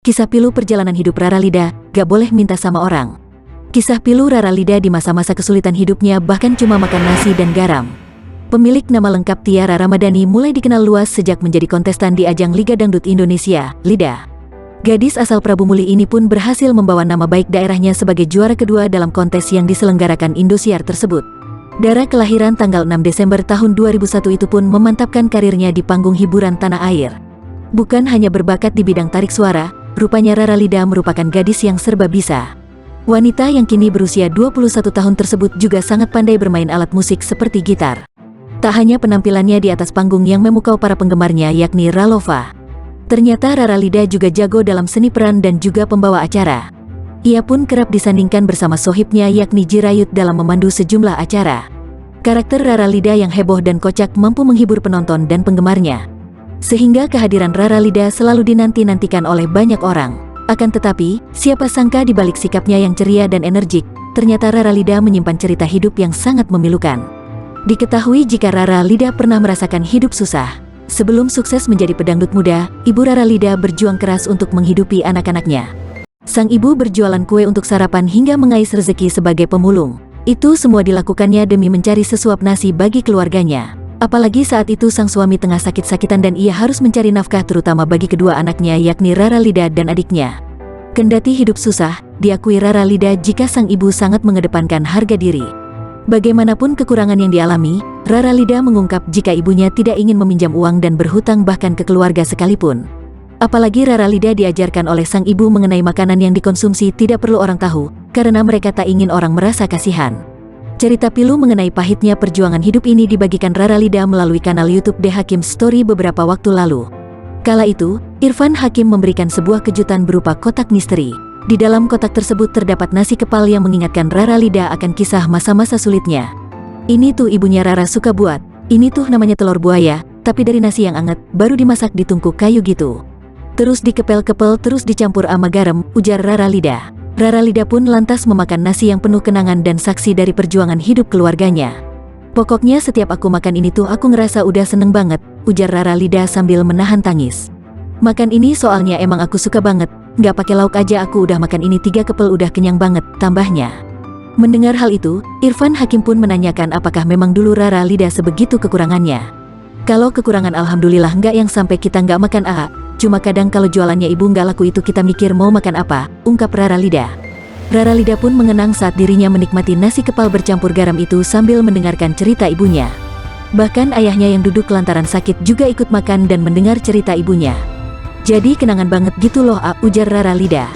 Kisah pilu perjalanan hidup Rara Lida, gak boleh minta sama orang. Kisah pilu Rara Lida di masa-masa kesulitan hidupnya bahkan cuma makan nasi dan garam. Pemilik nama lengkap Tiara Ramadhani mulai dikenal luas sejak menjadi kontestan di ajang Liga Dangdut Indonesia, LIDA. Gadis asal Prabu Muli ini pun berhasil membawa nama baik daerahnya sebagai juara kedua dalam kontes yang diselenggarakan Indosiar tersebut. Dara kelahiran tanggal 6 Desember tahun 2001 itu pun memantapkan karirnya di panggung hiburan tanah air. Bukan hanya berbakat di bidang tarik suara, rupanya Rara Lida merupakan gadis yang serba bisa. Wanita yang kini berusia 21 tahun tersebut juga sangat pandai bermain alat musik seperti gitar. Tak hanya penampilannya di atas panggung yang memukau para penggemarnya yakni Ralova. Ternyata Rara Lida juga jago dalam seni peran dan juga pembawa acara. Ia pun kerap disandingkan bersama sohibnya yakni Jirayut dalam memandu sejumlah acara. Karakter Rara Lida yang heboh dan kocak mampu menghibur penonton dan penggemarnya. Sehingga kehadiran Rara Lida selalu dinanti-nantikan oleh banyak orang. Akan tetapi, siapa sangka di balik sikapnya yang ceria dan energik, ternyata Rara Lida menyimpan cerita hidup yang sangat memilukan. Diketahui jika Rara Lida pernah merasakan hidup susah. Sebelum sukses menjadi pedangdut muda, ibu Rara Lida berjuang keras untuk menghidupi anak-anaknya. Sang ibu berjualan kue untuk sarapan hingga mengais rezeki sebagai pemulung. Itu semua dilakukannya demi mencari sesuap nasi bagi keluarganya. Apalagi saat itu sang suami tengah sakit-sakitan dan ia harus mencari nafkah terutama bagi kedua anaknya yakni Rara Lida dan adiknya. Kendati hidup susah, diakui Rara Lida jika sang ibu sangat mengedepankan harga diri. Bagaimanapun kekurangan yang dialami, Rara Lida mengungkap jika ibunya tidak ingin meminjam uang dan berhutang bahkan ke keluarga sekalipun. Apalagi Rara Lida diajarkan oleh sang ibu mengenai makanan yang dikonsumsi tidak perlu orang tahu, karena mereka tak ingin orang merasa kasihan. Cerita pilu mengenai pahitnya perjuangan hidup ini dibagikan Rara Lida melalui kanal YouTube The Hakim Story beberapa waktu lalu. Kala itu, Irfan Hakim memberikan sebuah kejutan berupa kotak misteri. Di dalam kotak tersebut terdapat nasi kepal yang mengingatkan Rara Lida akan kisah masa-masa sulitnya. Ini tuh ibunya Rara suka buat, ini tuh namanya telur buaya, tapi dari nasi yang anget, baru dimasak di tungku kayu gitu. Terus dikepel-kepel terus dicampur ama garam, ujar Rara Lida. Rara Lida pun lantas memakan nasi yang penuh kenangan dan saksi dari perjuangan hidup keluarganya. Pokoknya setiap aku makan ini tuh aku ngerasa udah seneng banget, ujar Rara Lida sambil menahan tangis. Makan ini soalnya emang aku suka banget, nggak pakai lauk aja aku udah makan ini 3 kepel udah kenyang banget, tambahnya. Mendengar hal itu, Irfan Hakim pun menanyakan apakah memang dulu Rara Lida sebegitu kekurangannya. Kalau kekurangan alhamdulillah nggak yang sampai kita nggak makan cuma kadang kalau jualannya ibu nggak laku itu kita mikir mau makan apa, ungkap Rara Lida. Rara Lida pun mengenang saat dirinya menikmati nasi kepal bercampur garam itu sambil mendengarkan cerita ibunya. Bahkan ayahnya yang duduk lantaran sakit juga ikut makan dan mendengar cerita ibunya. Jadi kenangan banget gitu loh ujar Rara Lida.